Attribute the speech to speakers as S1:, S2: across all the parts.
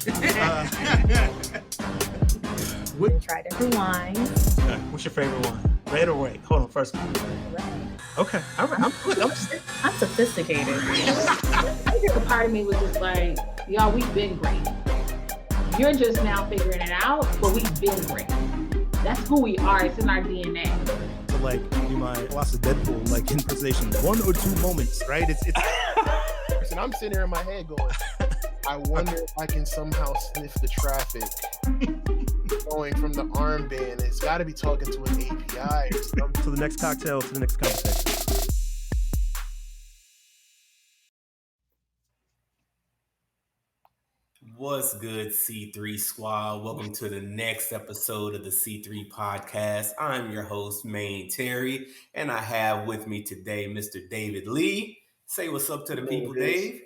S1: Try different wines.
S2: What's your favorite wine? Red or white? Hold on, first.
S1: Red.
S2: Okay, all right.
S1: I'm sophisticated.
S3: A part of me was just like, y'all, we've been great. You're just now figuring it out, but we've been great. That's who we are. It's in our DNA.
S4: So like, you might watch the Deadpool, like impersonation, 1 or 2 moments, right? It's.
S5: And I'm sitting there in my head going, I wonder if I can somehow sniff the traffic going from the armband. It's got to be talking to an API or something.
S4: To the next cocktail, to the next conversation.
S6: What's good, C3 Squad? Welcome to the next episode of the C3 Podcast. I'm your host, Maine Terry, and I have with me today Mr. David Lee. Say what's up to the people, Dave.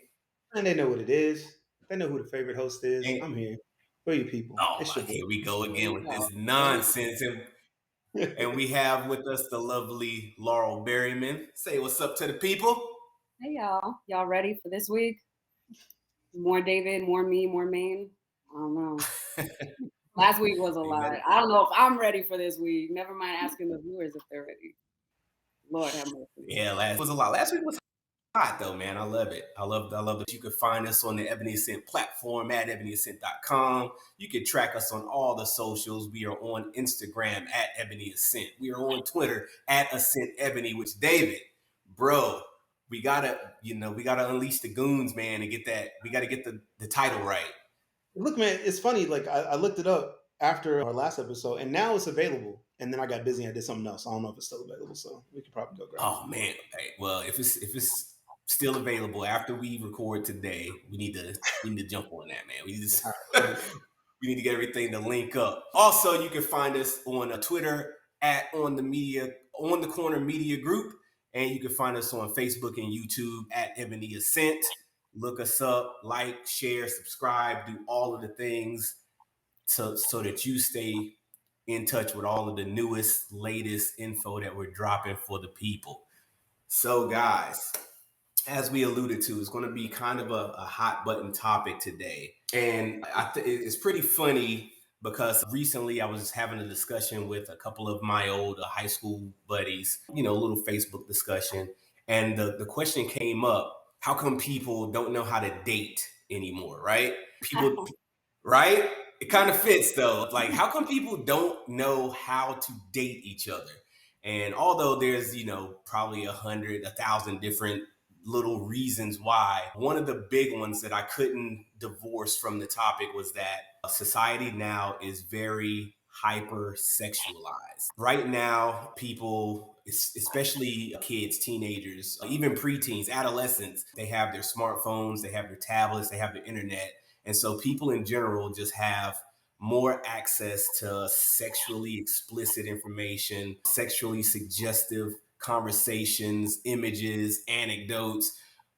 S2: And they know what it is. They know who the favorite host is.
S6: And,
S2: I'm here. For you people.
S6: Oh, here we go again with this nonsense. And we have with us the lovely Laurel Berryman. Say what's up to the people.
S7: Hey, y'all. Y'all ready for this week? More David, more me, more Maine. I don't know. Last week was a lot. I don't know if I'm ready for this week. Never mind asking the viewers if they're ready. Lord have mercy.
S6: Yeah, last week was a lot. Last week was hot though, man. I love it. I love that you can find us on the Ebony Ascent platform at ebonyascent.com. You can track us on all the socials. We are on Instagram at Ebony Ascent. We are on Twitter at Ascent Ebony, which David, bro, we gotta unleash the goons, man, and get that. We gotta get the title right.
S2: Look, man, it's funny. Like I looked it up after our last episode, and now it's available. And then I got busy and I did something else. I don't know if it's still available, so we could probably go grab it.
S6: Oh man, okay. Well, if it's still available after we record today, we need to jump on that, man. We need to get everything to link up. Also, you can find us on Twitter at on the corner media group. And you can find us on Facebook and YouTube at Ebony Ascent. Look us up, like, share, subscribe, do all of the things so that you stay in touch with all of the newest, latest info that we're dropping for the people. So, guys, as we alluded to, it's going to be kind of a hot button topic today. And it's pretty funny because recently I was having a discussion with a couple of my old high school buddies, a little Facebook discussion. And the question came up, how come people don't know how to date anymore, right? People, right? It kind of fits though. Like, how come people don't know how to date each other? And although there's, probably 100, 1,000 different little reasons why, one of the big ones that I couldn't divorce from the topic was that society now is very hyper sexualized. Right now, people, especially kids, teenagers, even preteens, adolescents, they have their smartphones, they have their tablets, they have their internet. And so people in general just have more access to sexually explicit information, sexually suggestive conversations, images, anecdotes,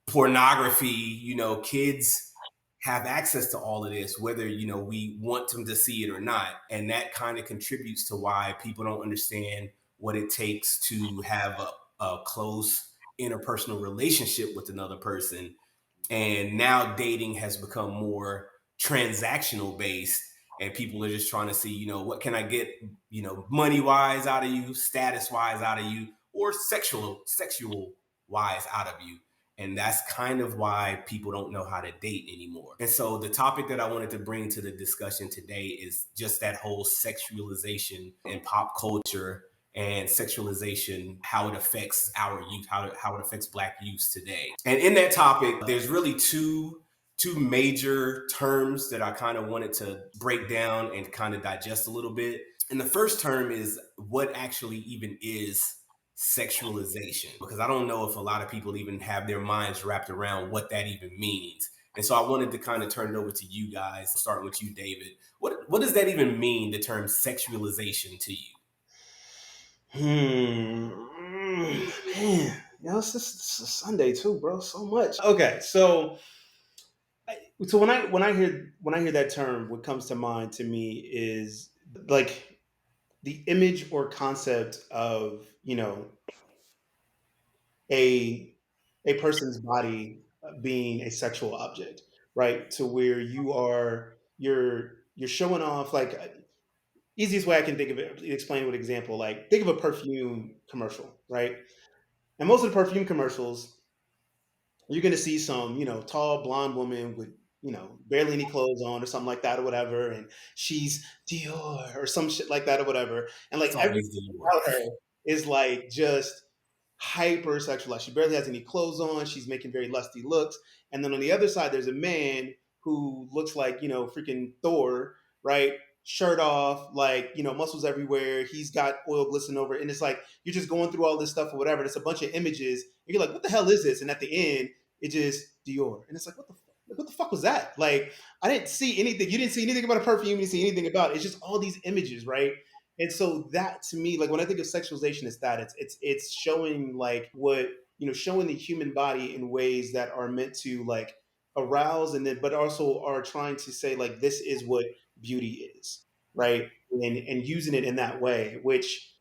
S6: pornography. Kids have access to all of this, whether, we want them to see it or not. And that kind of contributes to why people don't understand what it takes to have a close interpersonal relationship with another person. And now dating has become more transactional based. And people are just trying to see, what can I get, money wise out of you, status wise out of you, or sexual wise out of you. And that's kind of why people don't know how to date anymore. And so the topic that I wanted to bring to the discussion today is just that whole sexualization in pop culture and sexualization, how it affects our youth, how it affects Black youth today. And in that topic, there's really two major terms that I kind of wanted to break down and kind of digest a little bit. And the first term is what actually even is sexualization, because I don't know if a lot of people even have their minds wrapped around what that even means. And so I wanted to kind of turn it over to you guys, starting with you, David. What does that even mean, the term sexualization to you?
S2: Man, it's just a Sunday too, bro. So much. Okay, so when I hear that term, what comes to mind to me is like the image or concept of a person's body being a sexual object, right? To where you are you're showing off like easiest way I can think of it, explain with example, like think of a perfume commercial, right? And most of the perfume commercials, you're going to see some, tall blonde woman with, barely any clothes on or something like that or whatever. And she's Dior or some shit like that or whatever. And like
S6: It's
S2: everything
S6: always the work.
S2: about her is like just hyper sexualized. She barely has any clothes on. She's making very lusty looks. And then on the other side, there's a man who looks like, freaking Thor, right? Shirt off, like, muscles everywhere. He's got oil glistening over it. And it's like, you're just going through all this stuff or whatever. It's a bunch of images. And you're like, what the hell is this? And at the end, it just Dior. And it's like, what the fuck was that? Like, I didn't see anything. You didn't see anything about a perfume. You didn't see anything about it. It's just all these images, right? And so that to me, like when I think of sexualization, it's that it's showing like what showing the human body in ways that are meant to like arouse and then but also are trying to say like this is what beauty is, right? And using it in that way, which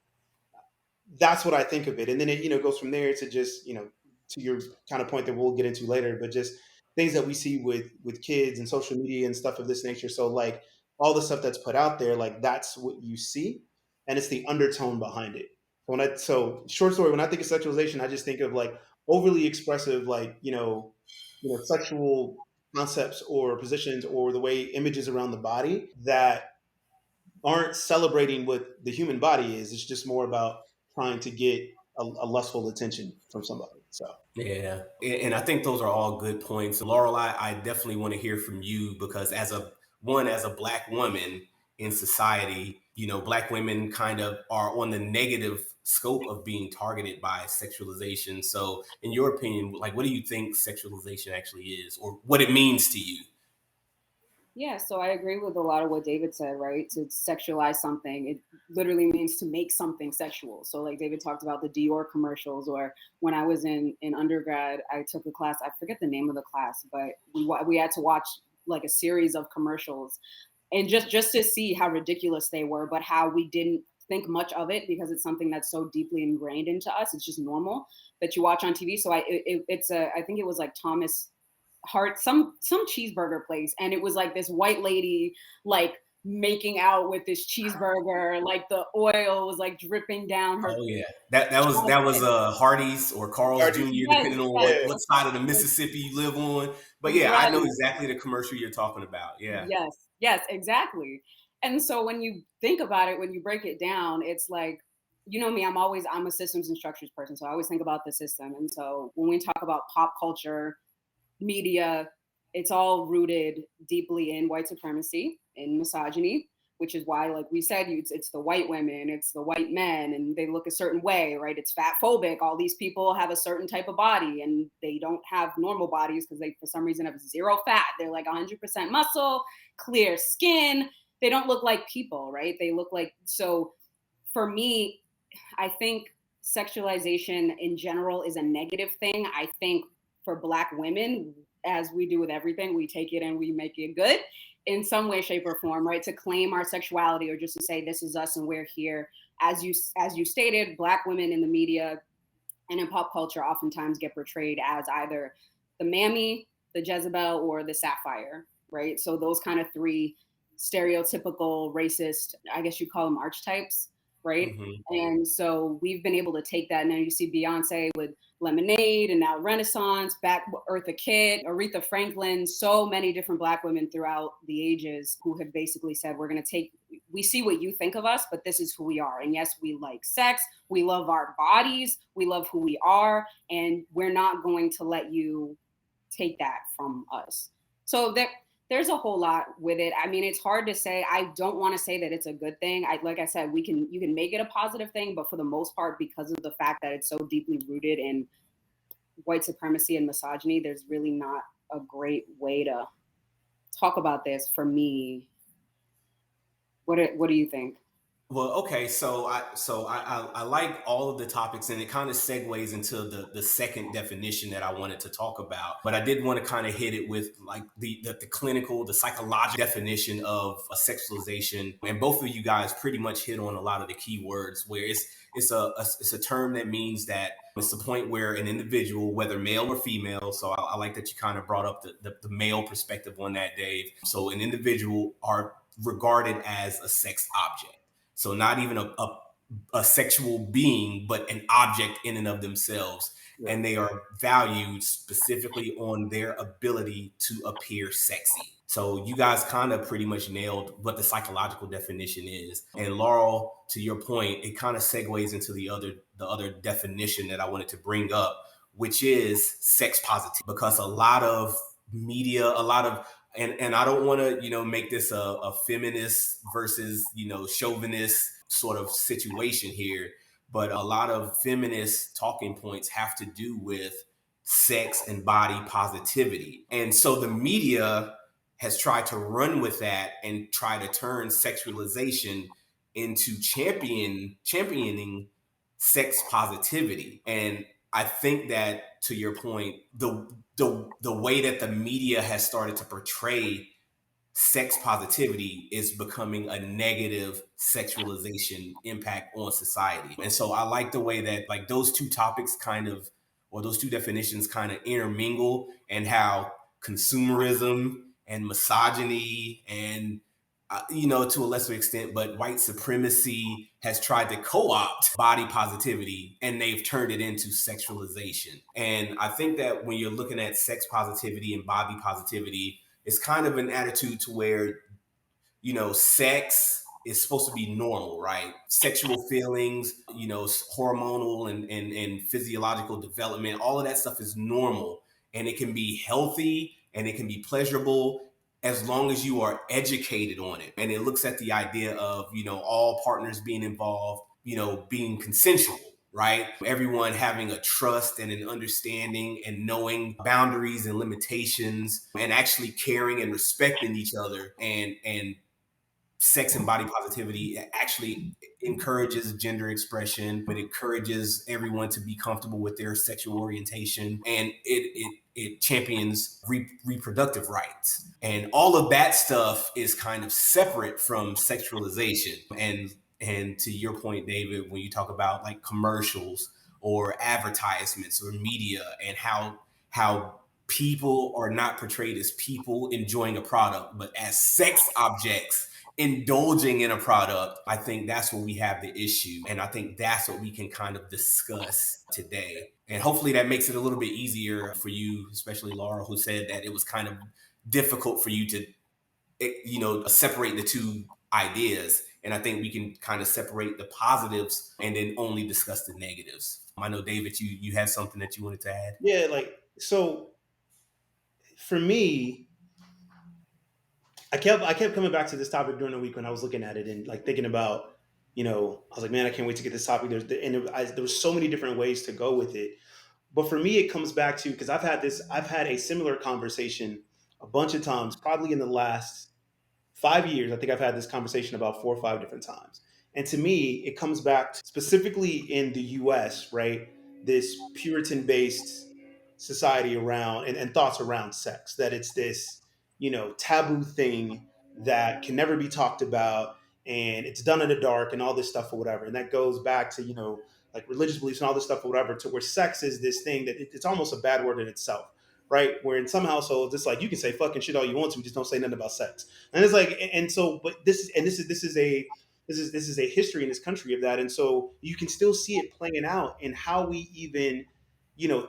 S2: that's what I think of it. And then it, goes from there to just, to your kind of point that we'll get into later, but just things that we see with kids and social media and stuff of this nature. So like all the stuff that's put out there, like that's what you see, and it's the undertone behind it. So short story, when I think of sexualization, I just think of like overly expressive, like sexual concepts or positions or the way images around the body that aren't celebrating what the human body is. It's just more about trying to get a lustful attention from somebody. So
S6: Yeah, and I think those are all good points. Laurel, I definitely want to hear from you because as a Black woman in society, Black women kind of are on the negative scope of being targeted by sexualization. So in your opinion, like what do you think sexualization actually is or what it means to you?
S7: Yeah, so I agree with a lot of what David said, right? To sexualize something, it literally means to make something sexual. So like David talked about the Dior commercials, or when I was in undergrad, I took a class, I forget the name of the class, but we had to watch like a series of commercials and just to see how ridiculous they were, but how we didn't think much of it because it's something that's so deeply ingrained into us. It's just normal that you watch on TV. So I think it was like Thomas Hart, some cheeseburger place, and it was like this white lady like making out with this cheeseburger, like the oil was like dripping down her.
S6: Oh yeah, that was Hardee's or Carl's
S2: Hardee's.
S6: Jr.
S7: Yes,
S6: depending on
S7: yes.
S6: what side of the Mississippi you live on. But yeah, I know exactly the commercial you're talking about. Yeah.
S7: Yes, exactly. And so when you think about it, when you break it down, it's like, you know me, I'm a systems and structures person, so I always think about the system. And so when we talk about pop culture, media, it's all rooted deeply in white supremacy, in misogyny, which is why, like we said, it's the white women, it's the white men, and they look a certain way, right? It's fat phobic. All these people have a certain type of body, and they don't have normal bodies because they, for some reason, have zero fat. They're like 100% muscle, clear skin. They don't look like people, right? They look like, so for me, I think sexualization in general is a negative thing. I think for Black women, as we do with everything, we take it and we make it good in some way, shape, or form, right? To claim our sexuality or just to say this is us and we're here. As you stated, Black women in the media and in pop culture oftentimes get portrayed as either the mammy, the Jezebel, or the Sapphire, right? So those kind of three stereotypical racist, I guess you'd call them archetypes, right?
S6: Mm-hmm.
S7: And so we've been able to take that. And then you see Beyonce with Lemonade and now Renaissance, back Eartha Kitt, Aretha Franklin, so many different Black women throughout the ages who have basically said, we see what you think of us, but this is who we are. And yes, we like sex, we love our bodies, we love who we are, and we're not going to let you take that from us. So there's a whole lot with it. I mean, it's hard to say. I don't want to say that it's a good thing. Like I said, you can make it a positive thing, but for the most part, because of the fact that it's so deeply rooted in white supremacy and misogyny, there's really not a great way to talk about this for me. What do you think?
S6: Well, okay, I like all of the topics, and it kind of segues into the second definition that I wanted to talk about. But I did want to kind of hit it with like the clinical, the psychological definition of a sexualization, and both of you guys pretty much hit on a lot of the key words. Where it's a term that means that it's the point where an individual, whether male or female, so I like that you kind of brought up the male perspective on that, Dave. So an individual are regarded as a sex object. So not even a sexual being, but an object in and of themselves.
S2: Yeah.
S6: And they are valued specifically on their ability to appear sexy. So you guys kind of pretty much nailed what the psychological definition is. And Laurel, to your point, it kind of segues into the other definition that I wanted to bring up, which is sex positive. Because a lot of media, a lot of and I don't want to, make this a feminist versus, chauvinist sort of situation here, but a lot of feminist talking points have to do with sex and body positivity. And so the media has tried to run with that and try to turn sexualization into championing sex positivity. And I think that, to your point, the way that the media has started to portray sex positivity is becoming a negative sexualization impact on society. And so I like the way that like those two topics or those two definitions kind of intermingle, and how consumerism and misogyny and to a lesser extent, but white supremacy has tried to co-opt body positivity, and they've turned it into sexualization. And I think that when you're looking at sex positivity and body positivity, it's kind of an attitude to where, sex is supposed to be normal, right? Sexual feelings, hormonal and physiological development, all of that stuff is normal, and it can be healthy and it can be pleasurable as long as you are educated on it. And it looks at the idea of, all partners being involved, being consensual, right? Everyone having a trust and an understanding and knowing boundaries and limitations, and actually caring and respecting each other. And sex and body positivity actually encourages gender expression. It encourages everyone to be comfortable with their sexual orientation, and it champions reproductive rights. And all of that stuff is kind of separate from sexualization. And to your point, David, when you talk about like commercials or advertisements or media, and how people are not portrayed as people enjoying a product, but as sex objects indulging in a product, I think that's where we have the issue. And I think that's what we can kind of discuss today. And hopefully that makes it a little bit easier for you, especially Laura, who said that it was kind of difficult for you to, separate the two ideas. And I think we can kind of separate the positives and then only discuss the negatives. I know, David, you had something that you wanted to add.
S2: Yeah, so for me, I kept coming back to this topic during the week when I was looking at it and like thinking about, I was like, man, I can't wait to get this topic. There was so many different ways to go with it. But for me, it comes back to, because I've had a similar conversation a bunch of times, probably in the last 5 years. I think I've had this conversation about 4 or 5 different times. And to me, it comes back to, specifically in the US, right? This Puritan based society around and thoughts around sex, that it's this, taboo thing that can never be talked about, and it's done in the dark and all this stuff or whatever. And that goes back to, like religious beliefs and all this stuff or whatever, to where sex is this thing that it's almost a bad word in itself, right? Where in some households, it's like you can say fucking shit all you want to, just don't say nothing about sex. And it's like, and so, but this is a history in this country of that. And so you can still see it playing out in how we even,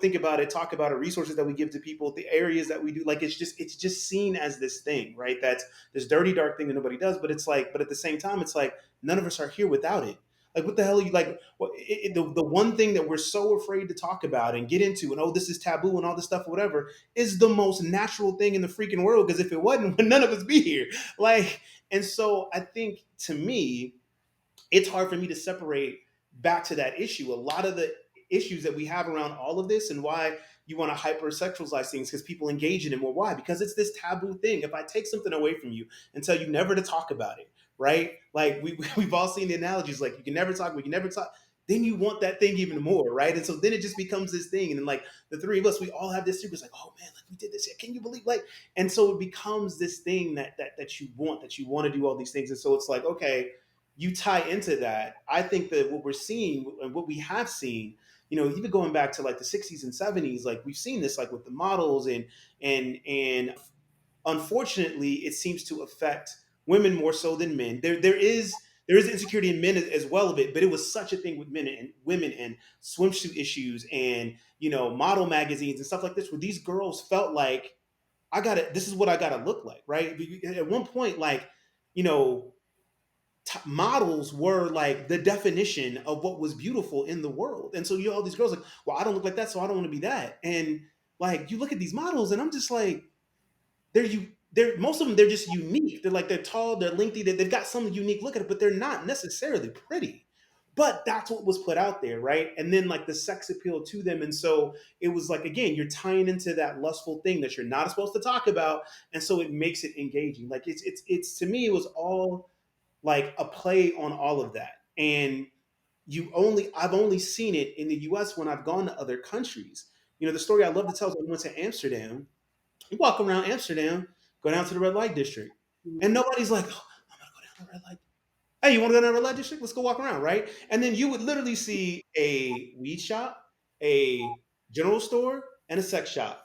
S2: think about it, talk about it, resources that we give to people, the areas that we do. Like, it's just seen as this thing, right? That's this dirty, dark thing that nobody does. But it's like, but at the same time, it's like, none of us are here without it. Like, what the hell are you like? The one thing that we're so afraid to talk about and get into, and this is taboo and all this stuff or whatever, is the most natural thing in the freaking world. Because if it wasn't, would none of us be here. Like, and so I think, to me, it's hard for me to separate back to that issue. A lot of the issues that we have around all of this, and why, you want to hypersexualize things because people engage in it more. Why? Because it's this taboo thing. If I take something away from you and tell you never to talk about it, right? Like we've all seen the analogies, like you can never talk, we can never talk. Then you want that thing even more, right? And so then it just becomes this thing. And then like the three of us, we all have this secret. Like, oh man, like we did this. Can you believe? Like, and so it becomes this thing that you want to do all these things. And so it's like, okay, you tie into that. I think that what we're seeing and what we have seen, even going back to like the 60s and 70s, like we've seen this like with the models and unfortunately it seems to affect women more so than men. There is insecurity in men as well a bit, but it was such a thing with men and women and swimsuit issues and model magazines and stuff like this, where these girls felt like this is what I gotta look like, right? At one point, like, models were like the definition of what was beautiful in the world. And so you all these girls like, well, I don't look like that, so I don't want to be that. And like you look at these models and I'm just like, they're most of them, they're just unique. They're tall, they're lengthy, they've got some unique look at it, but they're not necessarily pretty. But that's what was put out there, right? And then like the sex appeal to them. And so it was like, again, you're tying into that lustful thing that you're not supposed to talk about. And so it makes it engaging. Like it's to me, it was all like a play on all of that. And I've only seen it in the US when I've gone to other countries. The story I love to tell is when I went to Amsterdam. You walk around Amsterdam, go down to the red light district, and nobody's like, oh, I'm gonna go down to the red light. Hey, you want to go down to the red light district? Let's go walk around, right? And then you would literally see a weed shop, a general store, and a sex shop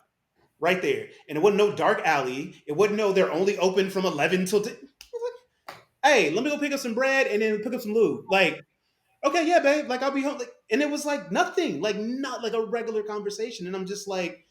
S2: right there. And it wasn't no dark alley. It wasn't no they're only open from 11 till 10. Hey, let me go pick up some bread and then pick up some lube. Like, okay, yeah, babe. Like, I'll be home. Like, and it was like nothing, like not like a regular conversation. And I'm just like,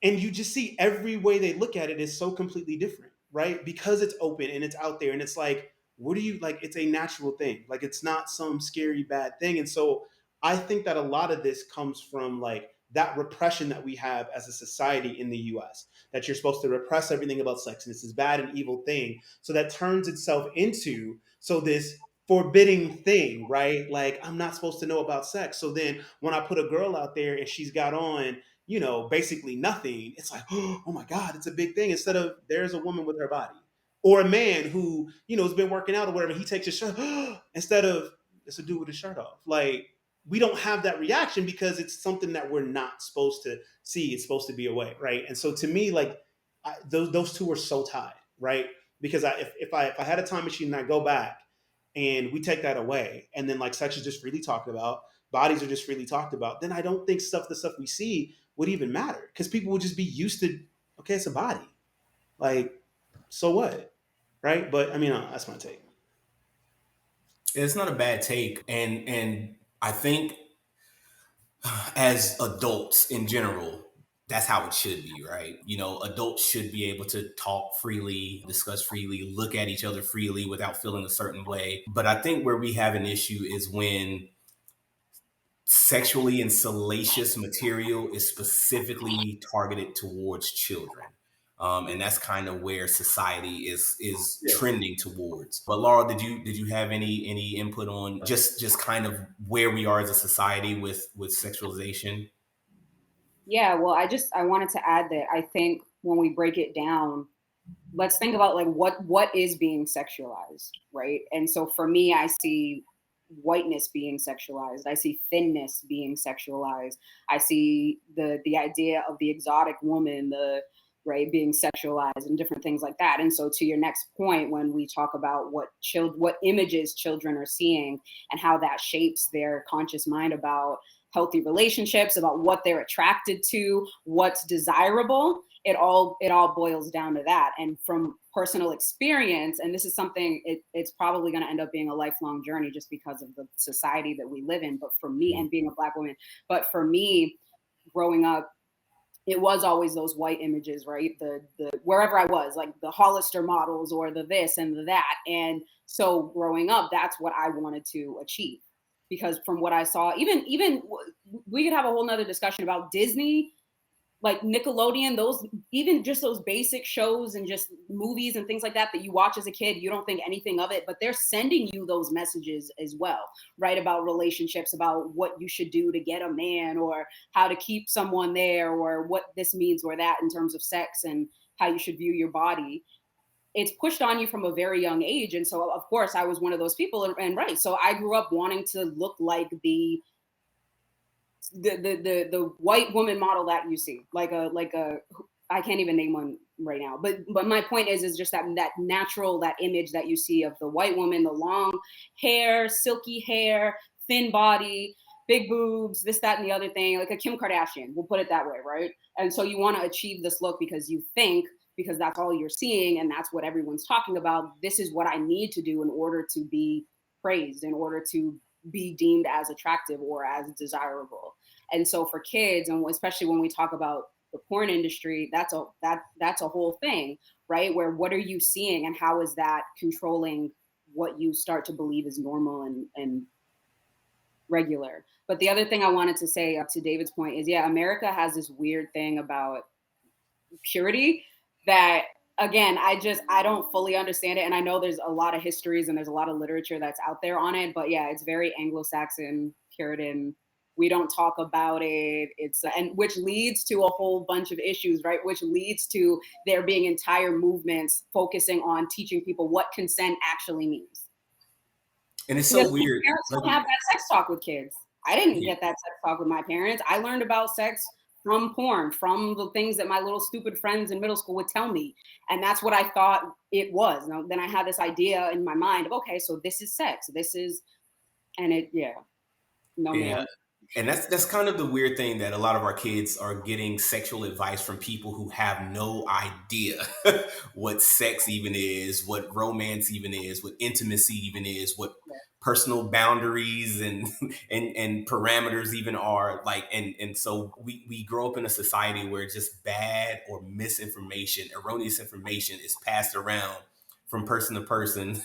S2: and you just see every way they look at it is so completely different, right? Because it's open and it's out there, and it's like, what do you like? It's a natural thing. Like, it's not some scary bad thing. And so I think that a lot of this comes from like that repression that we have as a society in the US, that you're supposed to repress everything about sex and it's this bad and evil thing. So that turns itself into this forbidding thing, right? Like, I'm not supposed to know about sex. So then when I put a girl out there and she's got on, basically nothing, it's like, oh my God, it's a big thing. Instead of there's a woman with her body. Or a man who, has been working out or whatever, he takes his shirt, instead of it's a dude with his shirt off. Like, we don't have that reaction because it's something that we're not supposed to see. It's supposed to be away, right? And so to me, like, those two are so tied, right? Because if I had a time machine and I go back and we take that away, and then like sex is just freely talked about, bodies are just freely talked about, then I don't think the stuff we see would even matter, because people would just be used to, okay, it's a body, like, so what, right? But I mean, that's my take.
S6: It's not a bad take, and I think as adults in general, that's how it should be, right? Adults should be able to talk freely, discuss freely, look at each other freely without feeling a certain way. But I think where we have an issue is when sexually and salacious material is specifically targeted towards children. And that's kind of where society is trending towards. But Laurel, did you have any input on just kind of where we are as a society with sexualization?
S7: Yeah, well, I wanted to add that I think when we break it down, let's think about like what is being sexualized, right? And so for me, I see whiteness being sexualized. I see thinness being sexualized. I see the idea of the exotic woman, right, being sexualized and different things like that. And so to your next point, when we talk about what images children are seeing and how that shapes their conscious mind about healthy relationships, about what they're attracted to, what's desirable, it all boils down to that. And from personal experience, and this is something, it's probably going to end up being a lifelong journey just because of the society that we live in. But for me, and being a Black woman, but for me, growing up, it was always those white images, right? The wherever I was, like the Hollister models or the this and the that. And so growing up, that's what I wanted to achieve. Because from what I saw, even we could have a whole nother discussion about Disney. like Nickelodeon, those, even just those basic shows and just movies and things like that that you watch as a kid, you don't think anything of it, but they're sending you those messages as well, right? About relationships, about what you should do to get a man, or how to keep someone there, or what this means or that in terms of sex and how you should view your body. It's pushed on you from a very young age. And so of course I was one of those people, and right. So I grew up wanting to look like the white woman model that you see, like a I can't even name one right now, but my point is just that natural, that image that you see of the white woman, the long hair, silky hair, thin body, big boobs, this, that, and the other thing, like a Kim Kardashian, we'll put it that way, right? And so you want to achieve this look because you think, because that's all you're seeing and that's what everyone's talking about, this is what I need to do in order to be praised, in order to be deemed as attractive or as desirable. And so for kids, and especially when we talk about the porn industry, that's a whole thing, right? Where what are you seeing and how is that controlling what you start to believe is normal and regular? But the other thing I wanted to say, to David's point, is America has this weird thing about purity that, again, I don't fully understand it. And I know there's a lot of histories and there's a lot of literature that's out there on it, but it's very Anglo-Saxon, Puritan. We don't talk about it. And which leads to a whole bunch of issues, right? Which leads to there being entire movements focusing on teaching people what consent actually means.
S6: And it's so weird.
S7: Parents don't have that sex talk with kids. I didn't get that sex talk with my parents. I learned about sex from porn, from the things that my little stupid friends in middle school would tell me. And that's what I thought it was. Now, then I had this idea in my mind of, okay, so this is sex. Man.
S6: And that's kind of the weird thing, that a lot of our kids are getting sexual advice from people who have no idea what sex even is, what romance even is, what intimacy even is, what personal boundaries and parameters even are like. And so we grow up in a society where just bad or misinformation, erroneous information is passed around from person to person.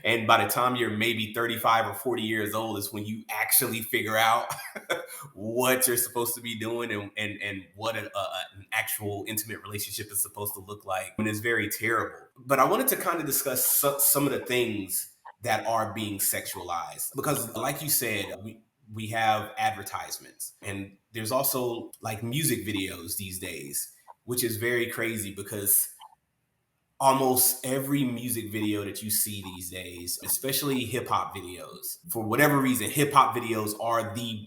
S6: And by the time you're maybe 35 or 40 years old is when you actually figure out what you're supposed to be doing and what an actual intimate relationship is supposed to look like. And it's very terrible. But I wanted to kind of discuss some of the things that are being sexualized, because like you said, we have advertisements, and there's also like music videos these days, which is very crazy because almost every music video that you see these days, especially hip hop videos, for whatever reason, hip hop videos are the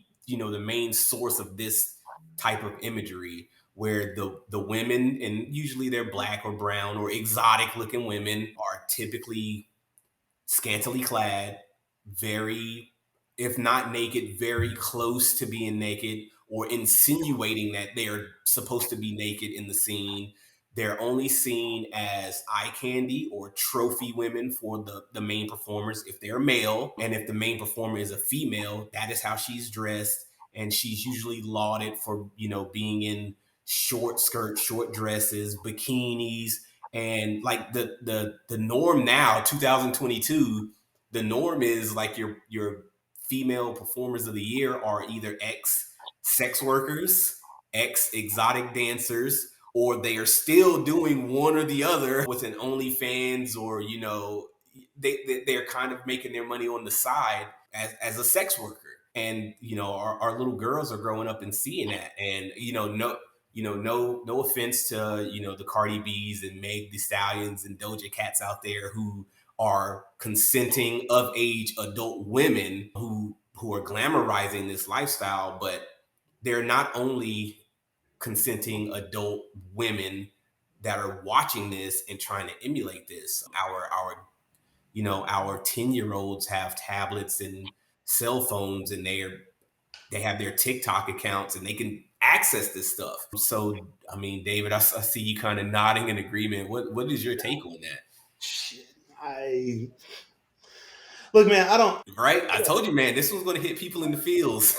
S6: main source of this type of imagery, where the women, and usually they're black or brown or exotic looking women, are typically scantily clad, very, if not naked, very close to being naked, or insinuating that they're supposed to be naked in the scene. They're only seen as eye candy or trophy women for the main performers if they're male. And if the main performer is a female, that is how she's dressed. And she's usually lauded for, being in short skirts, short dresses, bikinis. And like the norm now, 2022, the norm is like your female performers of the year are either ex sex workers, ex exotic dancers, or they are still doing one or the other with an OnlyFans, or they're kind of making their money on the side as a sex worker. And our little girls are growing up and seeing that. And no offense to the Cardi B's and Meg Thee Stallions and Doja Cats out there who are consenting of age adult women who are glamorizing this lifestyle, but they're not only consenting adult women that are watching this and trying to emulate this. Our 10-year-olds have tablets and cell phones, and they have their TikTok accounts, and they can access this stuff. So, I mean, David, I see you kind of nodding in agreement. What is your take on that?
S2: Shit, look, man, I don't.
S6: Right? I told you, man, this was going to hit people in the feels.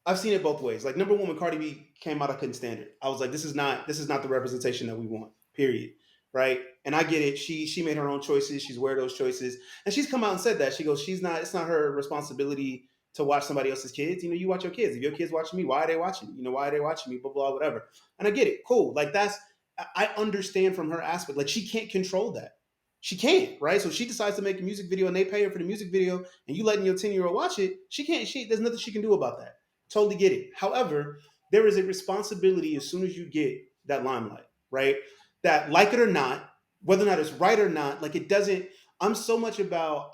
S2: I've seen it both ways. Like, number one, when Cardi B came out, I couldn't stand it. I was like, this is not the representation that we want, period. Right? And I get it. She made her own choices. She's aware of those choices. And she's come out and said that. She goes, it's not her responsibility to watch somebody else's kids. You watch your kids. If your kids watching me, why are they watching me? Why are they watching me? Blah, blah, whatever. And I get it. Cool. Like I understand from her aspect. Like she can't control that. She can't, right? So she decides to make a music video and they pay her for the music video and you letting your 10-year-old watch it. She can't, there's nothing she can do about that. Totally get it. However, there is a responsibility as soon as you get that limelight, right? That like it or not, whether or not it's right or not, like it doesn't, I'm so much about,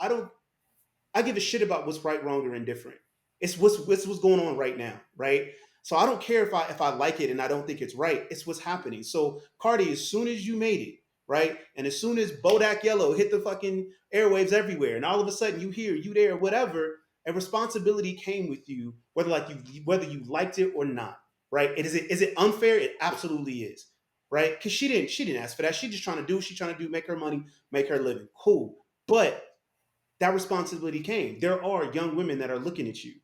S2: I give a shit about what's right, wrong, or indifferent. It's what's going on right now, right? So I don't care if I like it and I don't think it's right. It's what's happening. So Cardi, as soon as you made it, right, and as soon as Bodak Yellow hit the fucking airwaves everywhere, and all of a sudden you here, you there, whatever, a responsibility came with you, whether you liked it or not, right? Is it unfair? It absolutely is, right? Because she didn't ask for that. She's just trying to do what she's trying to do, make her money, make her living. Cool, but that responsibility came. There are young women that are looking at you.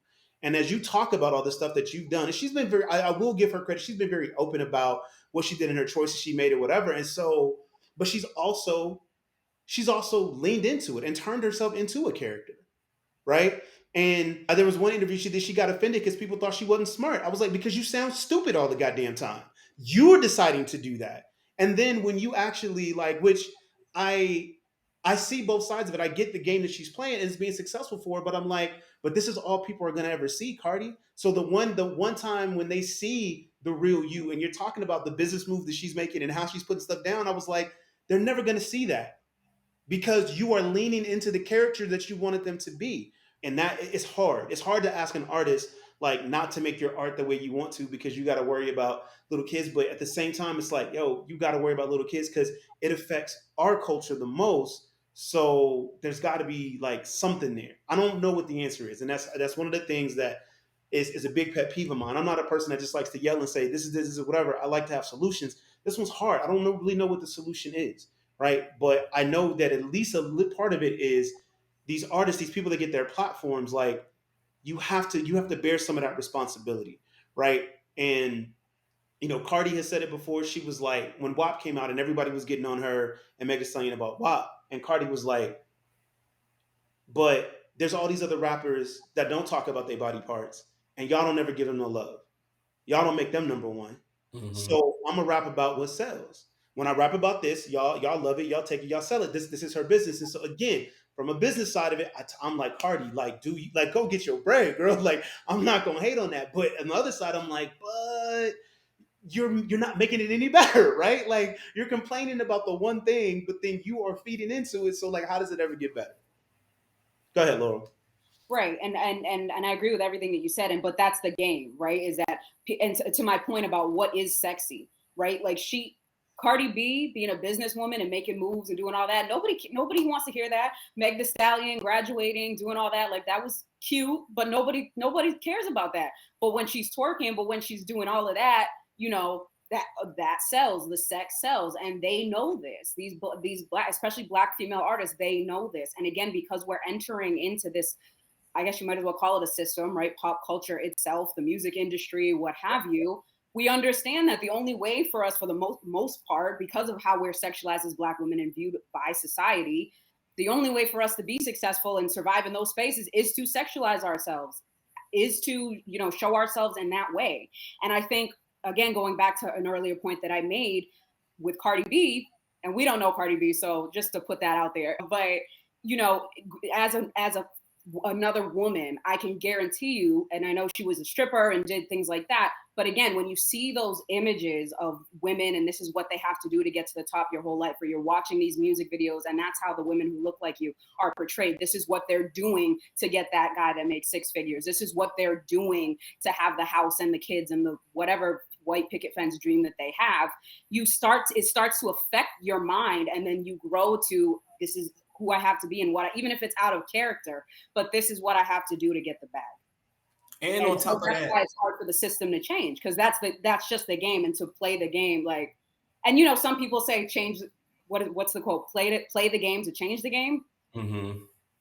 S2: And as you talk about all the stuff that you've done, and she's been I will give her credit, she's been very open about what she did in her choices she made or whatever. And so, but she's also leaned into it and turned herself into a character, right? And there was one interview she did, she got offended because people thought she wasn't smart. I was like, because you sound stupid all the goddamn time. You're deciding to do that. And then when you actually which I see both sides of it. I get the game that she's playing and it's being successful for her, but I'm like, but this is all people are going to ever see, Cardi. So the one time when they see the real you and you're talking about the business move that she's making and how she's putting stuff down, I was like, they're never going to see that because you are leaning into the character that you wanted them to be. And that it's hard. It's hard to ask an artist not to make your art the way you want to because you got to worry about little kids. But at the same time, it's like, yo, you got to worry about little kids because it affects our culture the most. So there's got to be something there. I don't know what the answer is, and that's one of the things that is a big pet peeve of mine. I'm not a person that just likes to yell and say this is whatever. I like to have solutions. This one's hard. I don't really know what the solution is, right? But I know that at least a part of it is these artists, these people that get their platforms, you have to bear some of that responsibility, right? And Cardi has said it before. She was like, when WAP came out and everybody was getting on her and Meg Thee Stallion about WAP, and Cardi was like, but there's all these other rappers that don't talk about their body parts, and y'all don't ever give them no love. Y'all don't make them number one. Mm-hmm. So I'm gonna rap about what sells. When I rap about this, y'all love it, y'all take it, y'all sell it. This is her business. And so again, from a business side of it, I'm like, Cardi, do you go get your bread, girl? I'm not gonna hate on that. But on the other side, I'm like, but you're not making it any better, right? You're complaining about the one thing, but then you are feeding into it. So how does it ever get better? Go ahead, Laurel.
S7: Right, and I agree with everything that you said, but that's the game, right? Is that, and to my point about what is sexy, right? Cardi B being a businesswoman and making moves and doing all that, nobody wants to hear that. Meg Thee Stallion graduating, doing all that, that was cute, but nobody cares about that. But when she's twerking, but when she's doing all of that, that sells. The sex sells, and they know this. These black, especially black female artists, they know this. And again, because we're entering into this, I guess you might as well call it a system, right? Pop culture itself, the music industry, what have you. We understand that the only way for us, for the most part, because of how we're sexualized as Black women and viewed by society, the only way for us to be successful and survive in those spaces is to sexualize ourselves, is to show ourselves in that way. And I think, again, going back to an earlier point that I made with Cardi B, and we don't know Cardi B, so just to put that out there, but as another woman, I can guarantee you, and I know she was a stripper and did things like that, but again, when you see those images of women and this is what they have to do to get to the top your whole life, or you're watching these music videos and that's how the women who look like you are portrayed, this is what they're doing to get that guy that makes 6 figures, this is what they're doing to have the house and the kids and the whatever white picket fence dream that they have, it starts to affect your mind, and then you grow to, this is who I have to be and even if it's out of character, but this is what I have to do to get the bag.
S6: And on top of that,
S7: that's why it's hard for the system to change, because that's just the game, and to play the game, and some people say change. What's the quote? Play the game to change the game.
S6: Mm-hmm.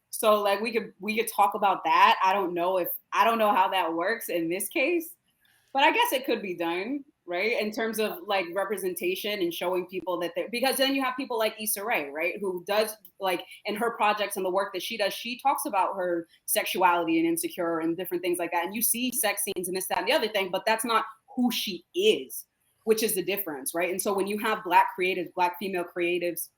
S7: So we could talk about that. I don't know how that works in this case, but I guess it could be done. right? In terms of like representation and showing people that they're, because then you have people like Issa Rae, right? Who does like in her projects and the work that she does, she talks about her sexuality and insecure and different things like that. And you see sex scenes and this, that, and the other thing, but that's not who she is, which is the difference, right? And so when you have Black creatives, Black female creatives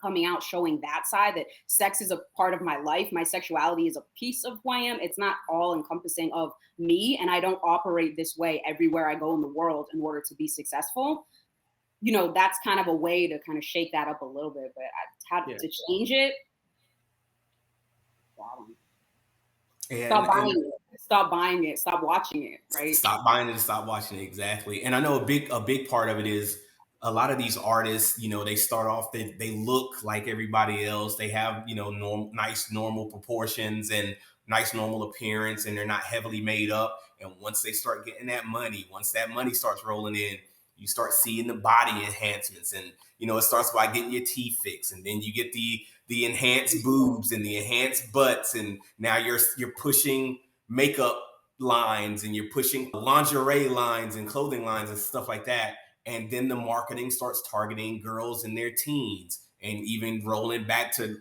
S7: coming out showing that side, that sex is a part of my life, my sexuality is a piece of who I am, it's not all encompassing of me, and I don't operate this way everywhere I go in the world in order to be successful, you know, that's kind of a way to kind of shake that up a little bit. But how to change it, stop buying it, stop watching it, right?
S6: Stop buying it, stop watching it, exactly. And I know a big part of it is a lot of these artists, you know, they start off, they look like everybody else. They have, you know, nice normal proportions and nice normal appearance, and they're not heavily made up. And once they start getting that money, once that money starts rolling in, you start seeing the body enhancements. And, you know, it starts by getting your teeth fixed, and then you get the enhanced boobs and the enhanced butts, and now you're pushing makeup lines, and you're pushing lingerie lines and clothing lines and stuff like that. And then the marketing starts targeting girls in their teens, and even rolling back to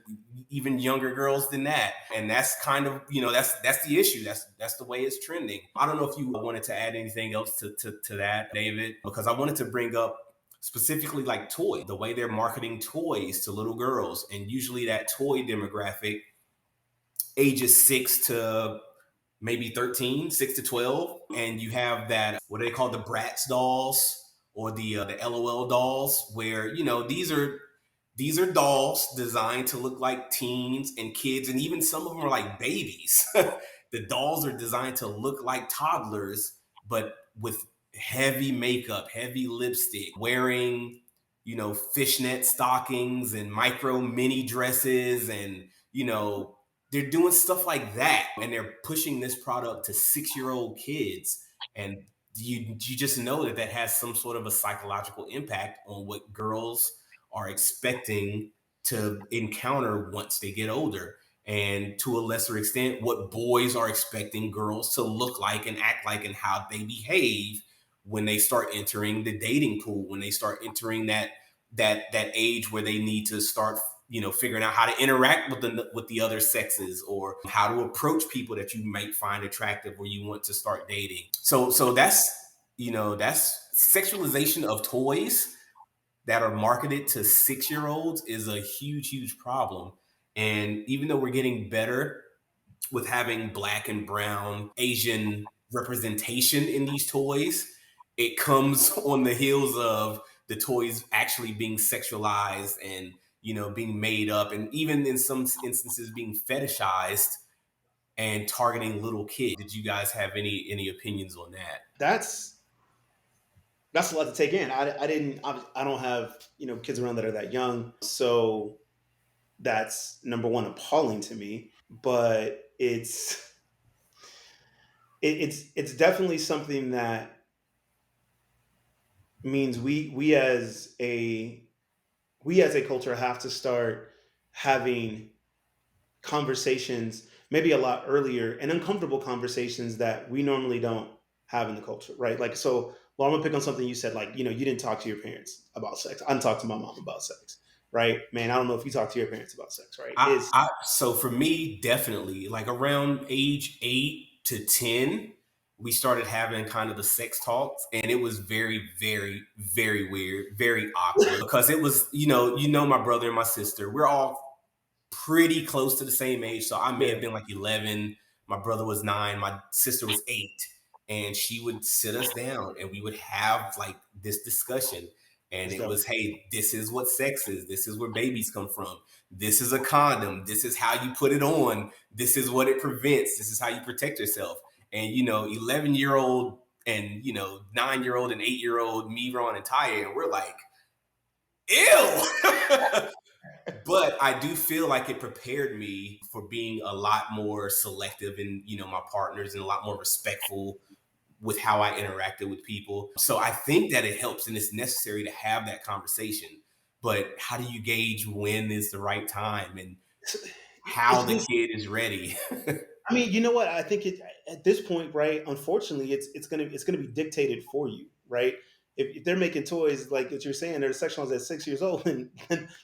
S6: even younger girls than that. And that's kind of, you know, that's the issue. That's the way it's trending. I don't know if you wanted to add anything else to that, David, because I wanted to bring up specifically like toy, the way they're marketing toys to little girls. And usually that toy demographic ages 6 to maybe 13, 6 to 12. And you have that, what do they call, the Bratz dolls, or the LOL dolls, where, you know, these are dolls designed to look like teens and kids, and even some of them are like babies. The dolls are designed to look like toddlers, but with heavy makeup, heavy lipstick, wearing, you know, fishnet stockings and micro mini dresses, and, you know, they're doing stuff like that, and they're pushing this product to 6-year-old kids. And you just know that has some sort of a psychological impact on what girls are expecting to encounter once they get older, and to a lesser extent what boys are expecting girls to look like and act like, and how they behave when they start entering the dating pool, when they start entering that age where they need to start, you know, figuring out how to interact with the other sexes, or how to approach people that you might find attractive or you want to start dating. So that's, you know, that's sexualization of toys that are marketed to 6-year-olds is a huge problem. And even though we're getting better with having Black and brown Asian representation in these toys, it comes on the heels of the toys actually being sexualized and, you know, being made up, and even in some instances being fetishized and targeting little kids. Did you guys have any opinions on that?
S2: That's a lot to take in. I don't have, you know, kids around that are that young, so that's number one, appalling to me. But it's definitely something that means we as a culture have to start having conversations maybe a lot earlier, and uncomfortable conversations that we normally don't have in the culture, right? Like, so, well, I'm gonna pick on something you said, like, you know, you didn't talk to your parents about sex. I didn't talk to my mom about sex, right? Man, I don't know if you talk to your parents about sex, right?
S6: So for me, definitely, like around age 8 to 10, we started having kind of the sex talks, and it was very, very, very weird, very awkward, because it was, you know, my brother and my sister, we're all pretty close to the same age. So I may have been like 11. My brother was 9. My sister was 8. And she would sit us down, and we would have like this discussion. And it was, hey, this is what sex is. This is where babies come from. This is a condom. This is how you put it on. This is what it prevents. This is how you protect yourself. And, you know, 11-year-old and, you know, 9-year-old and 8-year-old me, Ron, and Taya, and we're like, ew. But I do feel like it prepared me for being a lot more selective in, you know, my partners, and a lot more respectful with how I interacted with people. So I think that it helps, and it's necessary to have that conversation. But how do you gauge when is the right time, and how the kid is ready?
S2: I mean, you know what? I think at this point, right? Unfortunately, it's gonna be dictated for you, right? if they're making toys like what you're saying, they're sexualized at 6 years old, and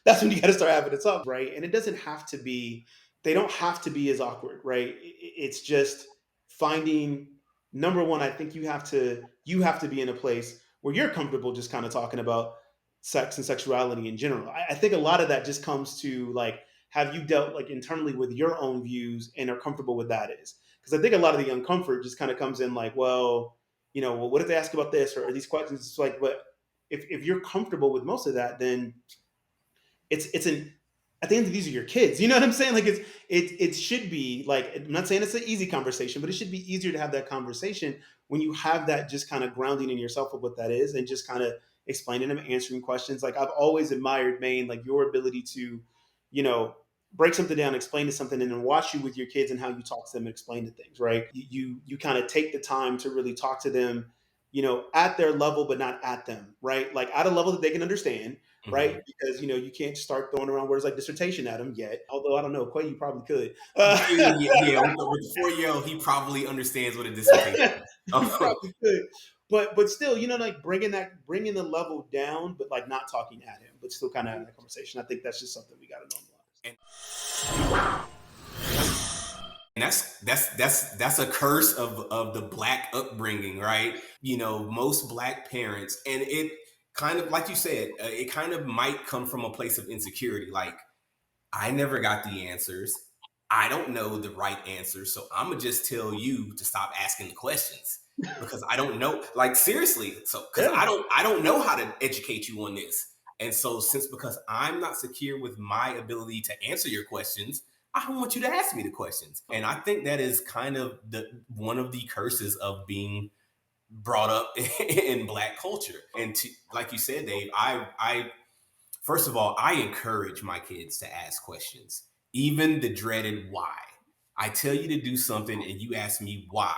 S2: that's when you got to start having to talk, right? And it doesn't have to be, they don't have to be as awkward, right? It's just finding, number one, I think you have to be in a place where you're comfortable just kind of talking about sex and sexuality in general. I think a lot of that just comes to like, have you dealt like internally with your own views and are comfortable with that is? Because I think a lot of the uncomfort just kind of comes in like, well, well, what if they ask about this or these questions? It's like, but if you're comfortable with most of that, then it's an, at the end of these are your kids. You know what I'm saying? Like it should be like, I'm not saying it's an easy conversation, but it should be easier to have that conversation when you have that just kind of grounding in yourself of what that is and just kind of explaining them, answering questions. Like I've always admired, Maine, like your ability to, you know, break something down, explain to something, and then watch you with your kids and how you talk to them and explain to things, right? You kind of take the time to really talk to them, at their level, but not at them, right? Like at a level that they can understand, right? Because you can't start throwing around words like dissertation at them yet. Although I don't know, Quay, you probably could.
S6: Yeah. With the 4-year-old, he probably understands what a dissertation is.
S2: You probably could. But still, like bringing the level down, but like not talking at him, but still kind of having that conversation. I think that's just something we got to normalize.
S6: And that's a curse of the Black upbringing, right? Most Black parents, and it kind of, like you said, it kind of might come from a place of insecurity. Like, I never got the answers. I don't know the right answers, so I'm gonna just tell you to stop asking the questions because I don't know. Like, seriously, so because I don't know how to educate you on this, and so because I'm not secure with my ability to answer your questions, I don't want you to ask me the questions. And I think that is kind of one of the curses of being brought up in Black culture. And like you said, Dave, I first of all, I encourage my kids to ask questions, even the dreaded why. I tell you to do something and you ask me why.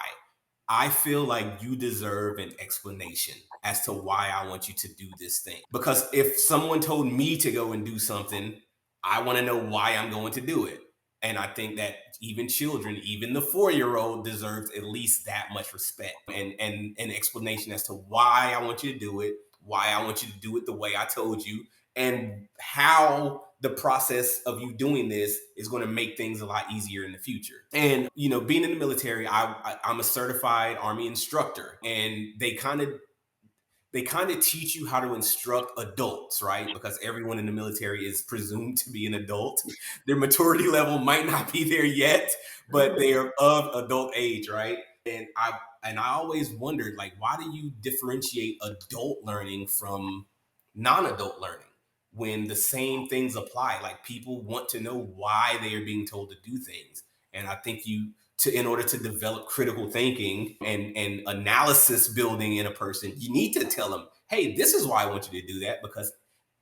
S6: I feel like you deserve an explanation as to why I want you to do this thing. Because if someone told me to go and do something, I want to know why I'm going to do it. And I think that even children, even the 4-year-old, deserves at least that much respect and an explanation as to why I want you to do it, why I want you to do it the way I told you, and how the process of you doing this is going to make things a lot easier in the future. And, being in the military, I'm a certified Army instructor, and they kind of teach you how to instruct adults, right? Because everyone in the military is presumed to be an adult. Their maturity level might not be there yet, but they are of adult age, right? And I always wondered, like, why do you differentiate adult learning from non-adult learning when the same things apply? Like, people want to know why they are being told to do things. And I think in order to develop critical thinking and analysis building in a person, you need to tell them, hey, this is why I want you to do that, because